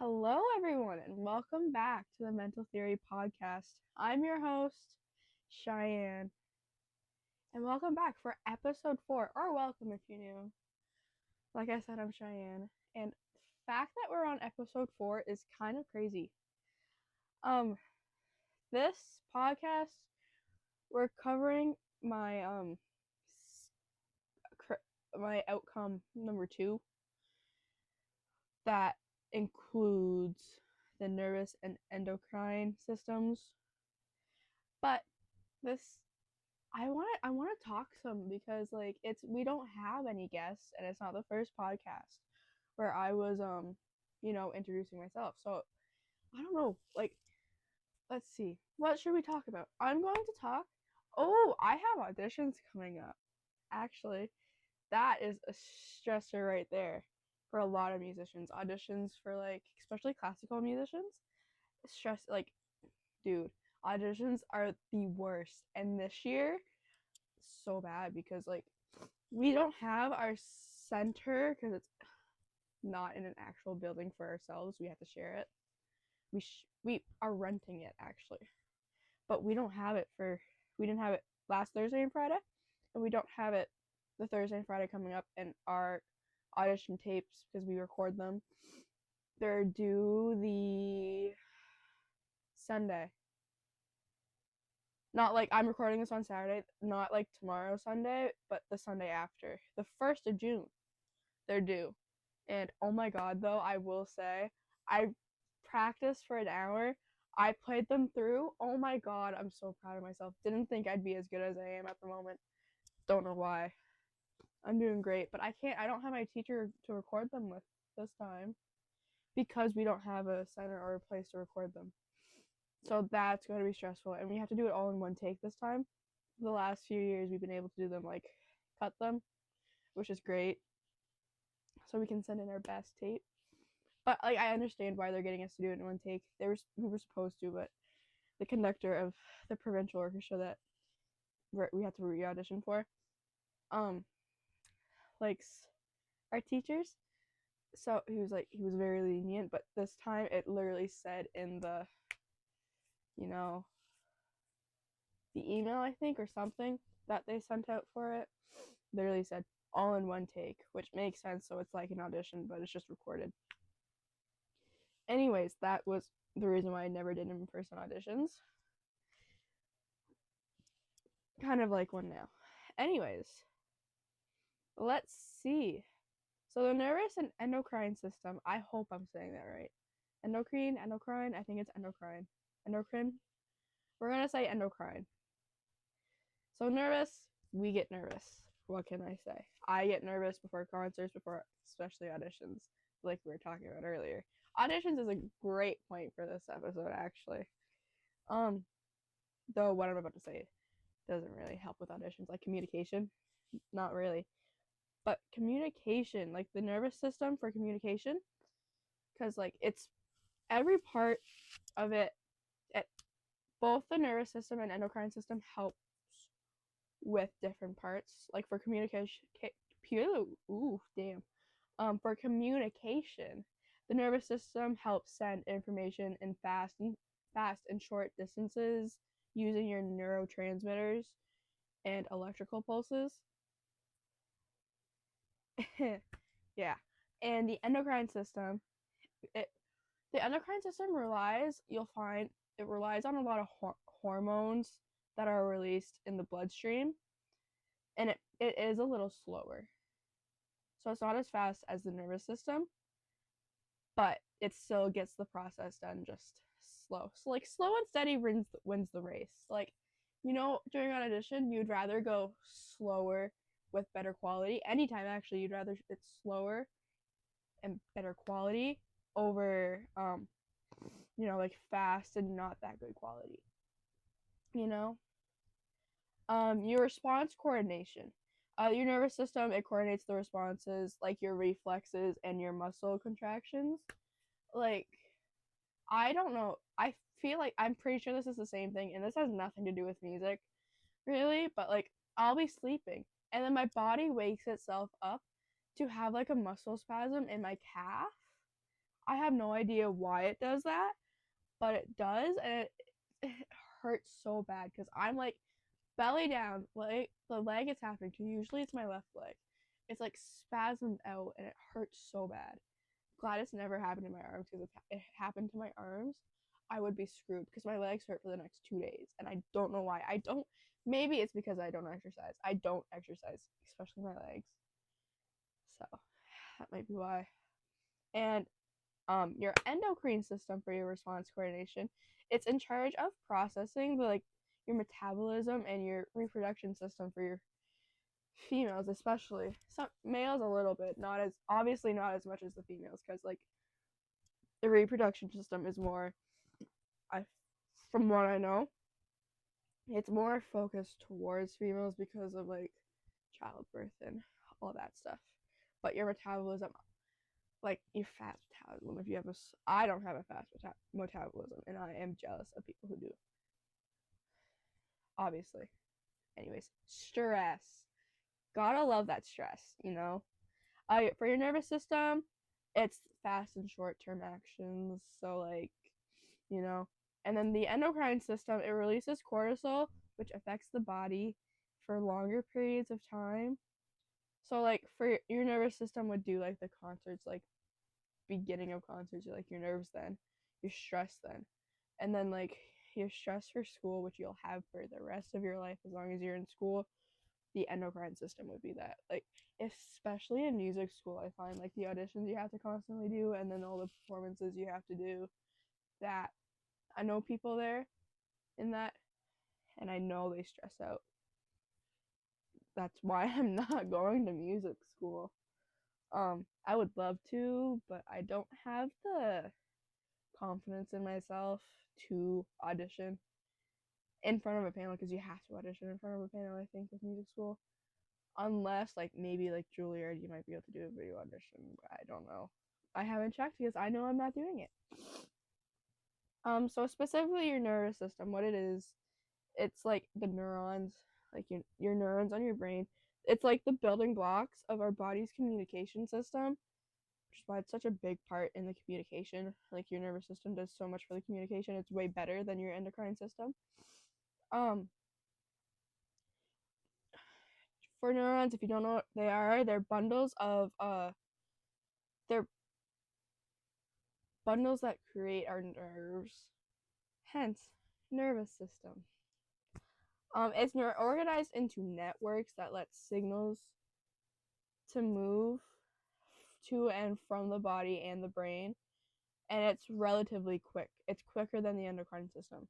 Hello, everyone, and welcome back to the Mental Theory Podcast. I'm your host, Cheyenne, and welcome back for episode 4, or welcome if you're new. Like I said, I'm Cheyenne, and the fact that we're on episode 4 is kind of crazy. This podcast, we're covering my my outcome number 2 that includes the nervous and endocrine systems. But this I want to talk some because we don't have any guests and it's not the first podcast where I was introducing myself. So I don't know, let's see. What should we talk about? I'm going to talk. Oh, I have auditions coming up. Actually, that is a stressor right there for a lot of musicians. Auditions for especially classical musicians. Dude, auditions are the worst. And this year, so bad because we don't have our center because it's not in an actual building for ourselves. We have to share it. We are renting it actually, but we didn't have it last Thursday and Friday, and we don't have it the Thursday and Friday coming up. And our audition tapes, because we record them, they're due the Sunday. Not I'm recording this on Saturday, not tomorrow Sunday, but the Sunday after. The 1st of June, they're due. And oh my god, though, I will say, I practiced for an hour. I played them through. Oh my god, I'm so proud of myself. Didn't think I'd be as good as I am at the moment. Don't know why. I'm doing great, but I don't have my teacher to record them with this time because we don't have a center or a place to record them. So that's going to be stressful, and we have to do it all in one take this time. The last few years, we've been able to do them, cut them, which is great, so we can send in our best tape. But, I understand why they're getting us to do it in one take. We were supposed to, but the conductor of the provincial orchestra that we had to re-audition for, our teachers, so he was very lenient, but this time it literally said in the email, I think, or something that they sent out for it, literally said all in one take, which makes sense. So it's like an audition, but it's just recorded. Anyways, that was the reason why I never did in-person auditions. Kind of like one now. Anyways, let's see. So the nervous and endocrine system, I hope I'm saying that right. Endocrine, I think it's endocrine. Endocrine? We're going to say endocrine. So nervous, we get nervous. What can I say? I get nervous before concerts, especially auditions, like we were talking about earlier. Auditions is a great point for this episode, actually. Though what I'm about to say doesn't really help with auditions, like communication, not really. But communication, the nervous system for communication, because it's every part of it, both the nervous system and endocrine system helps with different parts. For communication, for communication, the nervous system helps send information in fast and short distances using your neurotransmitters and electrical pulses. Yeah. And the endocrine system, relies on a lot of hormones that are released in the bloodstream, and it is a little slower. So it's not as fast as the nervous system, but it still gets the process done just slow. So slow and steady wins the race. During an audition, you'd rather go slower with better quality. Anytime, actually, you'd rather it's slower and better quality over fast and not that good quality. Your response coordination. Your nervous system, it coordinates the responses, your reflexes and your muscle contractions. I don't know. I feel I'm pretty sure this is the same thing, and this has nothing to do with music, really, but I'll be sleeping, and then my body wakes itself up to have a muscle spasm in my calf. I have no idea why it does that, but it does, and it hurts so bad because I'm like belly down, like the leg it's happening to. Usually it's my left leg. It's like spasmed out and it hurts so bad. Glad it's never happened to my arms, because if it happened to my arms, I would be screwed because my legs hurt for the next 2 days, and I don't know why. I don't. Maybe it's because I don't exercise. I don't exercise, especially my legs. So that might be why. And your endocrine system for your response coordination, it's in charge of processing the like your metabolism and your reproduction system for your females, especially. Some males a little bit, not as obviously not as much as the females, because like the reproduction system is more, I from what I know, it's more focused towards females because of like childbirth and all that stuff. But your metabolism, like your fast metabolism, if you have I don't have a fast metabolism, and I am jealous of people who do. Obviously. Anyways, stress. Gotta love that stress, you know? For your nervous system, it's fast and short-term actions. So, like, you know. And then the endocrine system, it releases cortisol, which affects the body for longer periods of time. So, like, for your nervous system would do, like, the concerts, like, beginning of concerts, you're, like, your nerves then, your stress then. And then, like, your stress for school, which you'll have for the rest of your life as long as you're in school, the endocrine system would be that. Like, especially in music school, I find, like, the auditions you have to constantly do, and then all the performances you have to do, that I know people there in that, and I know they stress out. That's why I'm not going to music school. I would love to, but I don't have the confidence in myself to audition in front of a panel, because you have to audition in front of a panel, I think, with music school. Unless, like, maybe, like, Juilliard, you might be able to do a video audition. I don't know. I haven't checked because I know I'm not doing it. So specifically your nervous system, what it is, it's like the neurons, like your neurons on your brain. It's like the building blocks of our body's communication system, which is why it's such a big part in the communication. Like, your nervous system does so much for the communication. It's way better than your endocrine system. For neurons, if you don't know what they are, they're bundles that create our nerves. Hence, nervous system. It's organized into networks that let signals to move to and from the body and the brain, and it's relatively quick. It's quicker than the endocrine system.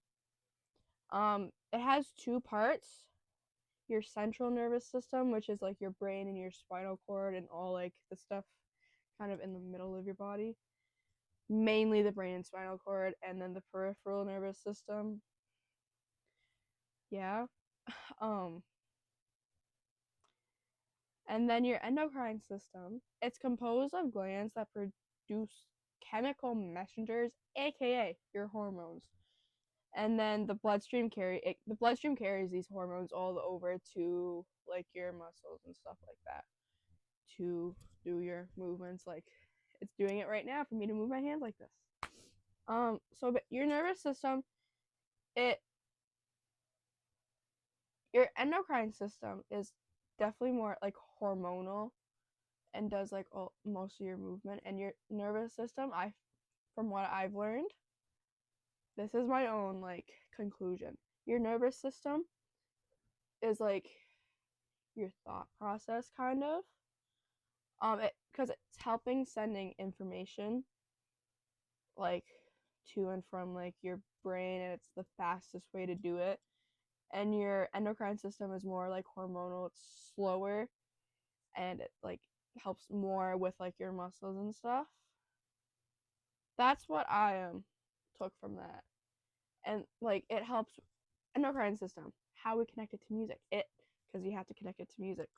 It has two parts. Your central nervous system, which is like your brain and your spinal cord and all like the stuff kind of in the middle of your body. Mainly the brain and spinal cord, and then the peripheral nervous system. Yeah. And then your endocrine system, it's composed of glands that produce chemical messengers, aka your hormones. And then the bloodstream carries these hormones all over to like your muscles and stuff like that to do your movements. Like, it's doing it right now for me to move my hands like this. So but your nervous system, your endocrine system is definitely more like hormonal and does like most of your movement, and your nervous system, from what I've learned, this is my own like conclusion, your nervous system is like your thought process, kind of, because it's helping sending information like to and from like your brain, and it's the fastest way to do it. And your endocrine system is more like hormonal, it's slower, and it like helps more with like your muscles and stuff. That's what I took from that. And like, it helps endocrine system, how we connect it to music, because you have to connect it to music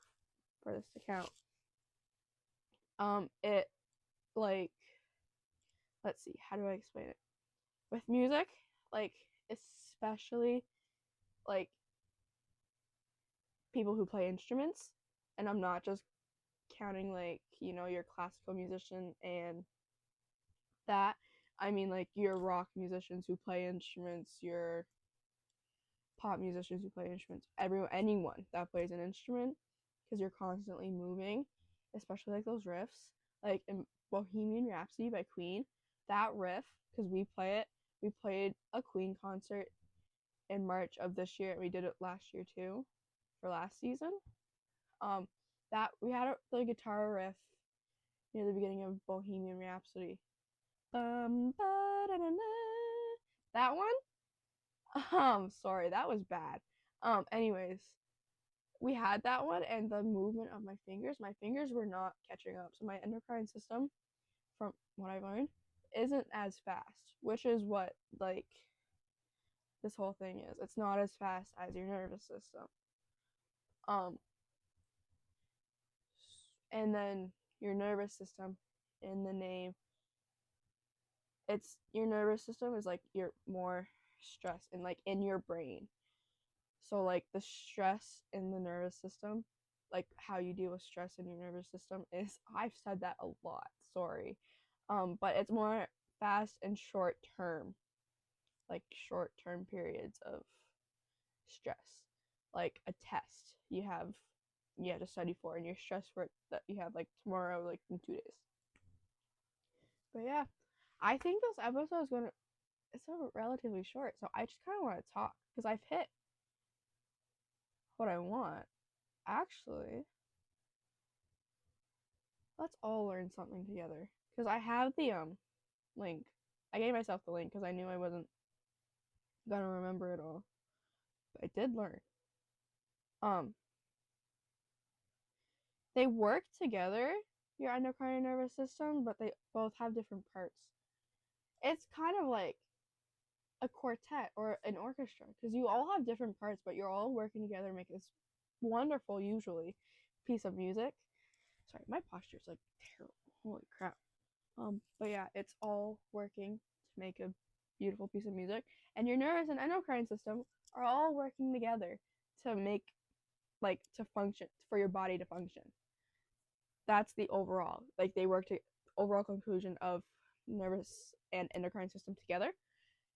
for this to count. It like, let's see, how do I explain it? With music, like, especially like people who play instruments, and I'm not just counting like, your classical musician and That, I mean, like your rock musicians who play instruments, your pop musicians who play instruments, anyone that plays an instrument, because you're constantly moving, especially like those riffs, like in Bohemian Rhapsody by Queen, that riff, because we played a Queen concert in March of this year, and we did it last year too, for last season. Um, that we had the guitar riff near the beginning of Bohemian Rhapsody. That one. Sorry, that was bad. Anyways, we had that one, and the movement of my fingers were not catching up. So my endocrine system, from what I've learned, isn't as fast, which is what like this whole thing is. It's not as fast as your nervous system. Um, and then your nervous system, in the name, it's your nervous system is like you're more stress and like in your brain. So like the stress in the nervous system, like how you deal with stress in your nervous system is, I've said that a lot, sorry. But it's more fast and short term, like short term periods of stress. Like a test you have to study for, and you're stressed for it that you have like tomorrow, like in 2 days. But yeah, I think this episode is gonna it's a relatively short, so I just kind of want to talk because I've hit what I want. Actually, let's all learn something together because I have the link. I gave myself the link because I knew I wasn't gonna remember it all, but I did learn. Um, they work together, your endocrine and nervous system, but they both have different parts. It's kind of like a quartet or an orchestra because you all have different parts, but you're all working together to make this wonderful, usually, piece of music. Sorry, my posture is like terrible. Holy crap. But yeah, it's all working to make a beautiful piece of music, and your nervous and endocrine system are all working together to make, like, to function, for your body to function. That's the overall, like, they work to overall conclusion of nervous and endocrine system together.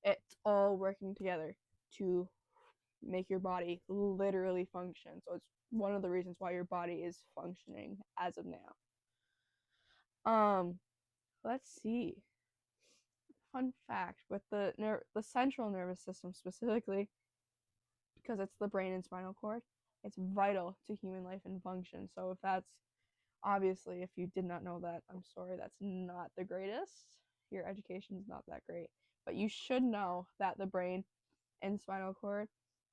It's all working together to make your body literally function. So it's one of the reasons why your body is functioning as of now. Let's see. Fun fact with the central nervous system specifically, because it's the brain and spinal cord, it's vital to human life and function. So if that's, obviously, if you did not know that, I'm sorry, that's not the greatest. Your education's not that great. But you should know that the brain and spinal cord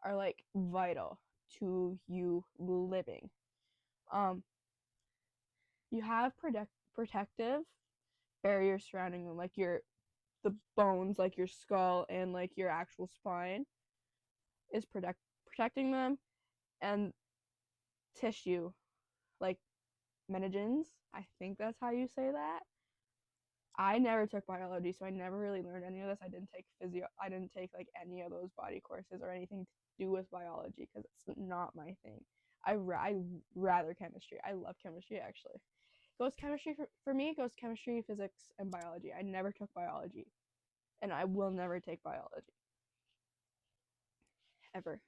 are like vital to you living. You have protective barriers surrounding them, like the bones, like your skull and like your actual spine is protecting them, and tissue, like menogens. I think that's how you say that. I never took biology, so I never really learned any of this. I didn't take like any of those body courses or anything to do with biology because it's not my thing. I rather chemistry. I love chemistry, actually. Goes chemistry for me. It goes chemistry, physics, and biology. I never took biology, and I will never take biology ever.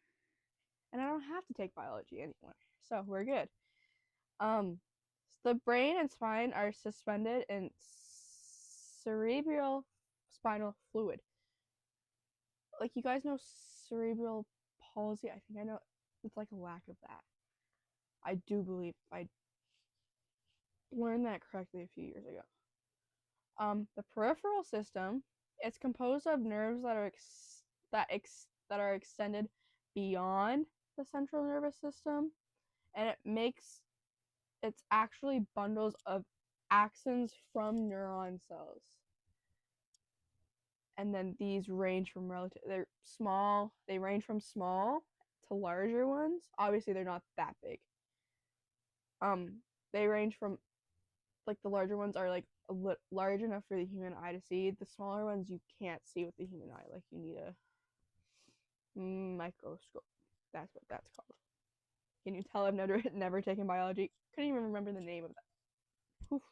And I don't have to take biology anymore, so we're good. The brain and spine are suspended in cerebral spinal fluid. Like, you guys know cerebral palsy? I think I know it's like a lack of that. I do believe I learned that correctly a few years ago. The peripheral system, it's composed of nerves that are extended beyond the central nervous system, and it's actually bundles of axons from neuron cells. And then these range from they range from small to larger ones. Obviously, they're not that big. They range from, like, the larger ones are like large enough for the human eye to see. The smaller ones you can't see with the human eye. Like, you need a microscope. That's what that's called. Can you tell I've never taken biology? Couldn't even remember the name of that. Whew.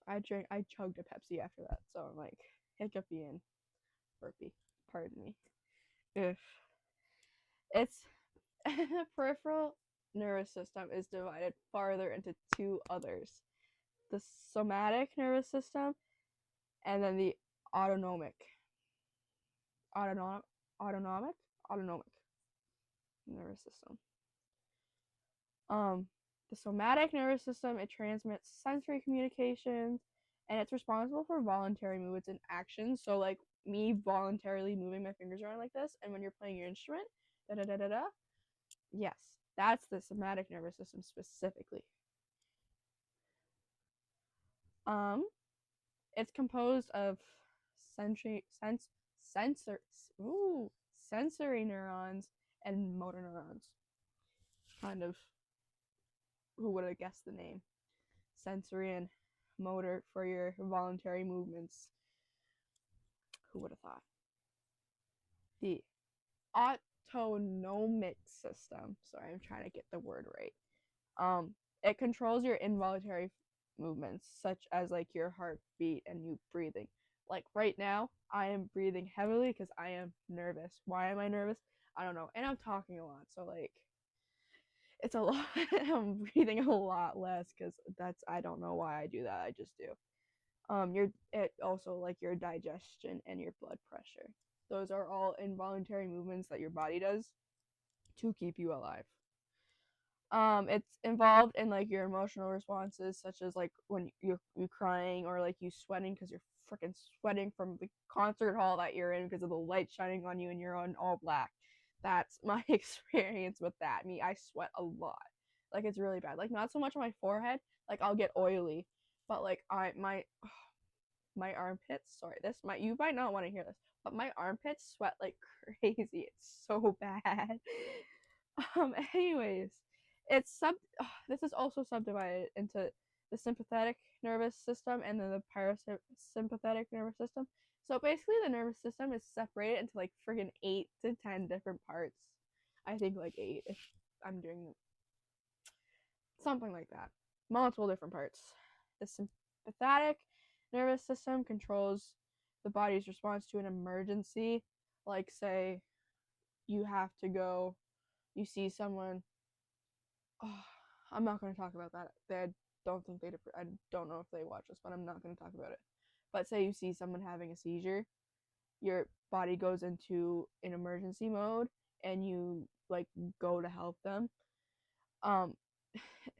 I chugged a Pepsi after that, so I'm like hiccupy and burpy. Pardon me. Ugh. It's the peripheral nervous system is divided farther into two others: the somatic nervous system and then the autonomic, autonomic, autonomic nervous system. The somatic nervous system, it transmits sensory communications, and it's responsible for voluntary movements and actions. So like me voluntarily moving my fingers around like this, and when you're playing your instrument, da da da da da. Yes, that's the somatic nervous system specifically. It's composed of sensory neurons and motor neurons. Kind of, who would have guessed the name? Sensory and motor for your voluntary movements. Who would have thought? The autonomic system. Sorry, I'm trying to get the word right. It controls your involuntary movements, such as like your heartbeat and you breathing. Like right now, I am breathing heavily because I am nervous. Why am I nervous? I don't know. And I'm talking a lot, so like it's a lot. I'm breathing a lot less because I don't know why I do that. I just do. It also like your digestion and your blood pressure. Those are all involuntary movements that your body does to keep you alive. It's involved in like your emotional responses, such as like when you're crying or like you sweating because you're freaking sweating from the concert hall that you're in because of the light shining on you and you're on all black. That's my experience with that. I sweat a lot. Like it's really bad. Like not so much on my forehead. Like I'll get oily, but like my armpits. Sorry, you might not want to hear this, but my armpits sweat like crazy. It's so bad. Anyways, this is also subdivided into the sympathetic nervous system and then the parasympathetic nervous system. So basically the nervous system is separated into like friggin' 8 to 10 different parts. I think like 8 if I'm doing something like that. Multiple different parts. The sympathetic nervous system controls the body's response to an emergency, like say you have to go, you see someone. Oh, I'm not going to talk about that. I don't know if they watch this, but I'm not going to talk about it. But say you see someone having a seizure, your body goes into an emergency mode and you like go to help them.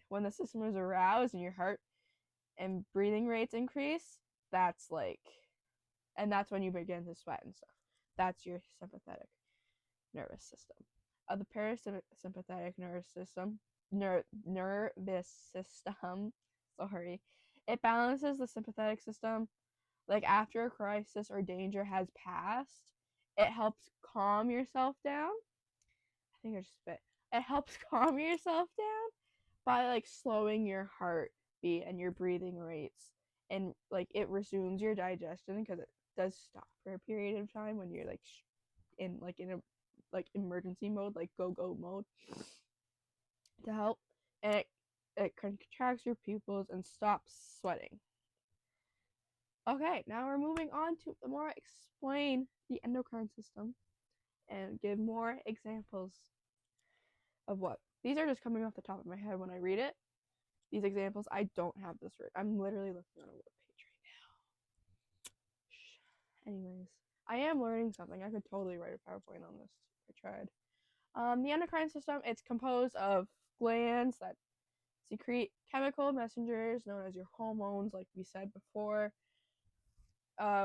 When the system is aroused and your heart and breathing rates increase, that's that's when you begin to sweat and stuff. That's your sympathetic nervous system. The parasympathetic nervous system, sorry, it balances the sympathetic system. Like after a crisis or danger has passed, it helps calm yourself down. I think I just spit. It helps calm yourself down by like slowing your heartbeat and your breathing rates, and like it resumes your digestion because it does stop for a period of time when you're like in a like emergency mode, like go mode, to help, and it contracts your pupils and stops sweating. Okay, now we're moving on to more explain the endocrine system and give more examples of what. These are just coming off the top of my head when I read it. These examples, I don't have this written. I'm literally looking on a web page right now. Anyways, I am learning something. I could totally write a PowerPoint on this if I tried. The endocrine system, it's composed of glands that secrete chemical messengers known as your hormones, like we said before,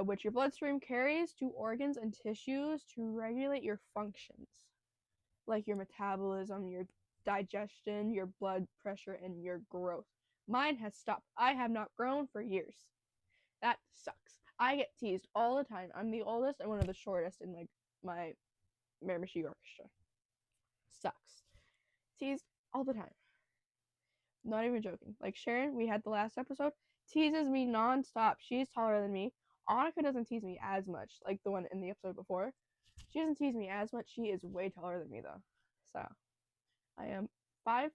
which your bloodstream carries to organs and tissues to regulate your functions, like your metabolism, your digestion, your blood pressure, and your growth. Mine has stopped. I have not grown for years. That sucks. I get teased all the time. I'm the oldest and one of the shortest in my Miramichi orchestra. Sucks. Teased all the time. Not even joking. Like Sharon, we had the last episode, teases me nonstop. She's taller than me. Annika doesn't tease me as much, like the one in the episode before. She doesn't tease me as much. She is way taller than me though. So I am 5'4".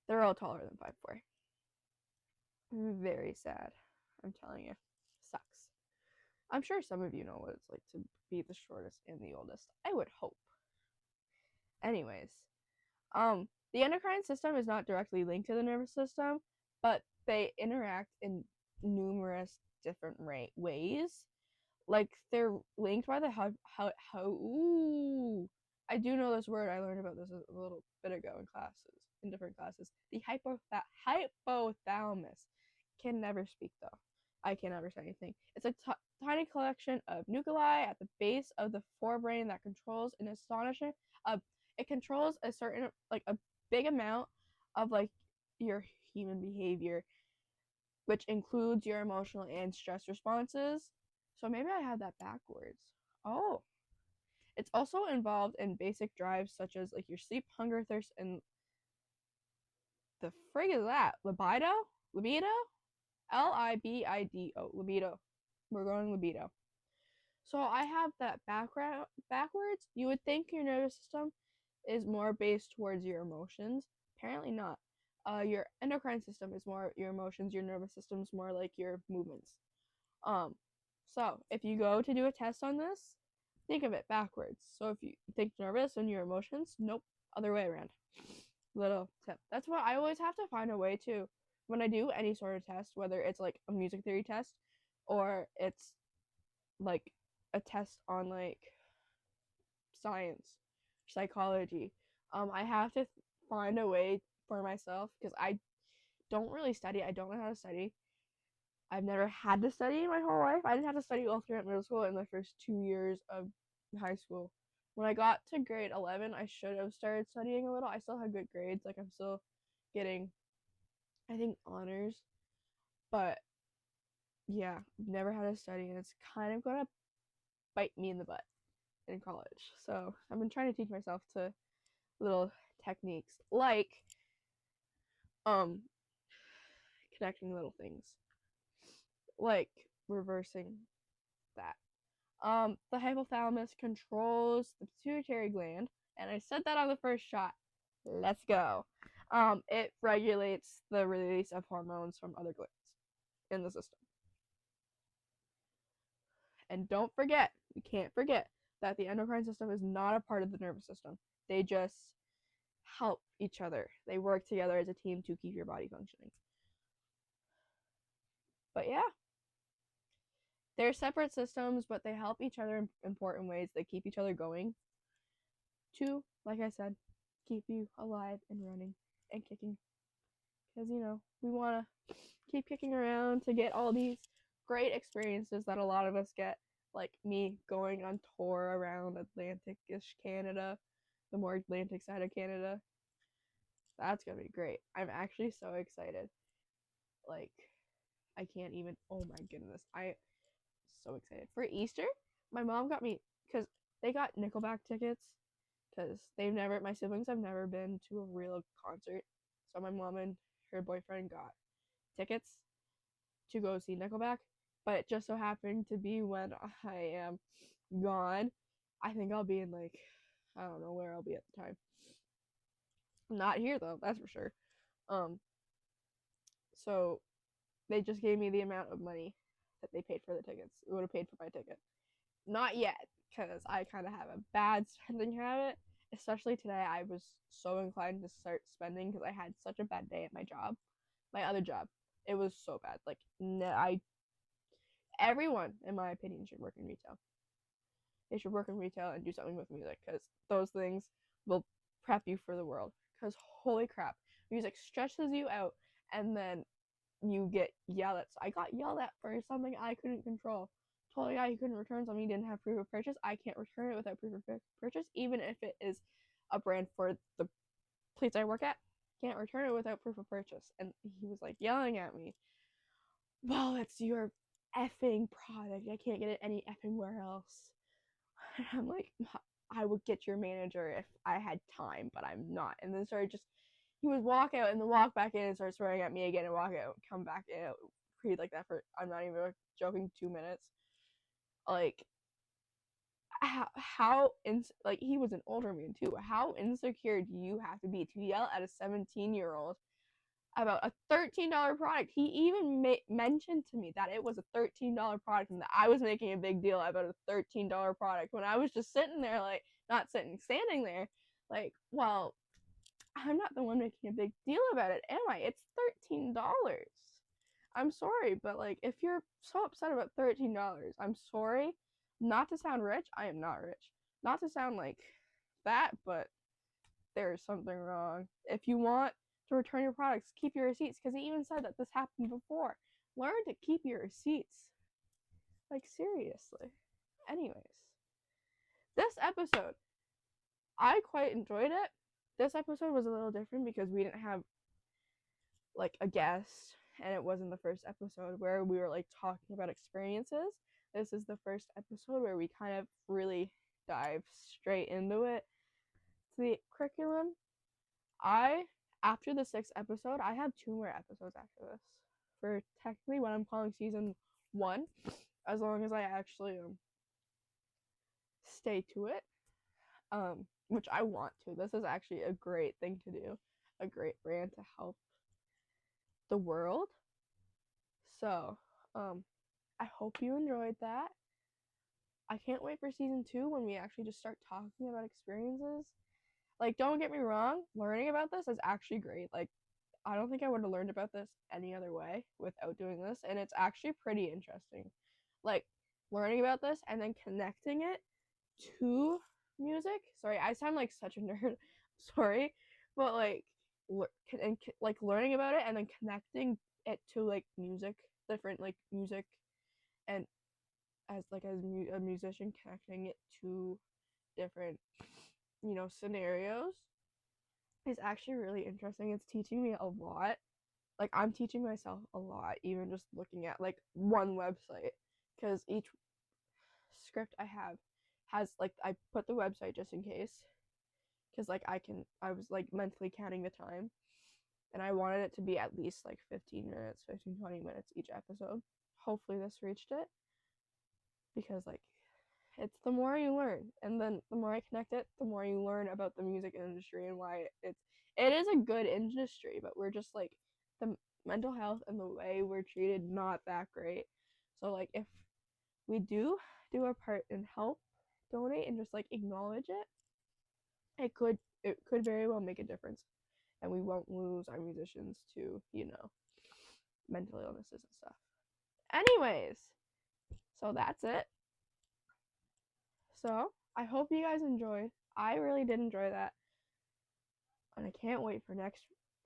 They're all taller than 5'4". Very sad. I'm telling you. Sucks. I'm sure some of you know what it's like to be the shortest and the oldest. I would hope. Anyways, the endocrine system is not directly linked to the nervous system, but they interact in numerous different ways. Like they're linked by the how ooh. I do know this word. I learned about this a little bit ago in different classes. The hypothalamus. Can never speak though. I can't understand anything. It's a tiny collection of nuclei at the base of the forebrain that controls an astonishing it controls a certain like a big amount of like your human behavior, which includes your emotional and stress responses. So maybe I had that backwards. Oh, it's also involved in basic drives such as like your sleep, hunger, thirst, and the frig is that libido, libido, libido. We're going libido. So I have that background backwards. You would think your nervous system is more based towards your emotions. Apparently not. Your endocrine system is more your emotions. Your nervous system is more like your movements. So if you go to do a test on this, think of it backwards. So if you think nervous and your emotions, nope, other way around. Little tip. That's why I always have to find a way to, when I do any sort of test, whether it's like a music theory test or it's like a test on like science, psychology, I have to find a way for myself because I don't really study. I don't know how to study. I've never had to study in my whole life. I didn't have to study all throughout middle school and the first 2 years of high school. When I got to grade 11, I should have started studying a little. I still had good grades. Like, I'm still getting, I think, honors. But, yeah, never had to study, and it's kind of going to bite me in the butt in college. So, I've been trying to teach myself to little techniques, like, connecting little things. Like, reversing that. The hypothalamus controls the pituitary gland, and I said that on the first shot. Let's go. It regulates the release of hormones from other glands in the system. And don't forget, you can't forget that the endocrine system is not a part of the nervous system. They just help each other. They work together as a team to keep your body functioning. But yeah, they're separate systems, but they help each other in important ways. They keep each other going to, like I said, keep you alive and running and kicking. Because, you know, we want to keep kicking around to get all these great experiences that a lot of us get. Like me going on tour around Atlantic-ish Canada, the more Atlantic side of Canada. That's going to be great. I'm actually so excited. Like, I can't even, oh my goodness. I'm so excited. For Easter, my mom got me, because they got Nickelback tickets because my siblings have never been to a real concert. So my mom and her boyfriend got tickets to go see Nickelback, but it just so happened to be when I am gone. I think I'll be in like, I don't know where I'll be at the time. Not here though, that's for sure. So they just gave me the amount of money that they paid for the tickets. It would have paid for my ticket. Not yet, because I kind of have a bad spending habit. Especially today, I was so inclined to start spending because I had such a bad day at my job, my other job. It was so bad. Like, everyone, in my opinion, should work in retail. They should work in retail and do something with music because those things will prep you for the world. Because holy crap, music stresses you out, and then you get yelled at. So I got yelled at for something I couldn't control. Told a guy he couldn't return something he didn't have proof of purchase. I can't return it without proof of purchase, even if it is a brand for the place I work at. Can't return it without proof of purchase. And he was like yelling at me. Well, it's your effing product. I can't get it any effing where else. And I'm like, I would get your manager if I had time, but I'm not. And then he would walk out and then walk back in and start swearing at me again and walk out, come back in, read like that for, I'm not even joking, 2 minutes. Like, like, he was an older man too. How insecure do you have to be to yell at a 17-year-old about a $13 product. He even mentioned to me that it was a $13 product and that I was making a big deal about a $13 product when I was just sitting there, like, not sitting, standing there, like, well, I'm not the one making a big deal about it, am I? It's $13. I'm sorry, but like, if you're so upset about $13, I'm sorry. Not to sound rich, I am not rich. Not to sound like that, but there's something wrong. If you want to return your products, keep your receipts, because he even said that this happened before. Learn to keep your receipts. Like, seriously. Anyways, this episode, I quite enjoyed it. This episode was a little different because we didn't have like a guest, and it wasn't the first episode where we were like talking about experiences. This is the first episode where we kind of really dive straight into it. To the curriculum, after the 6th episode, I have 2 more episodes after this for technically what I'm calling season 1, as long as I actually stay to it, which I want to. This is actually a great thing to do, a great brand to help the world. So I hope you enjoyed that. I can't wait for season 2 when we actually just start talking about experiences. Like, don't get me wrong, learning about this is actually great. Like, I don't think I would have learned about this any other way without doing this, and it's actually pretty interesting. Like, learning about this and then connecting it to music. Sorry, I sound like such a nerd. Sorry, but like, like learning about it and then connecting it to like music, different like music, and as a musician connecting it to different scenarios is actually really interesting. It's teaching me a lot. Like, I'm teaching myself a lot, even just looking at like one website, because each script I have has like, I put the website just in case, because like I was like mentally counting the time, and I wanted it to be at least like 15 minutes, 20 minutes each episode. Hopefully this reached it, because like, it's the more you learn, and then the more I connect it, the more you learn about the music industry and why it is a good industry, but we're just like, the mental health and the way we're treated, not that great. So like, if we do our part and help, donate, and just like acknowledge it, it could very well make a difference, and we won't lose our musicians to mental illnesses and stuff. Anyways, so that's it. So I hope you guys enjoyed. I really did enjoy that, and I can't wait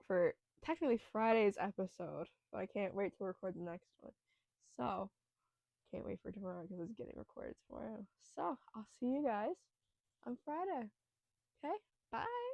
for technically Friday's episode, but I can't wait to record the next one. So can't wait for tomorrow because it's getting recorded tomorrow. So I'll see you guys on Friday. Okay, bye.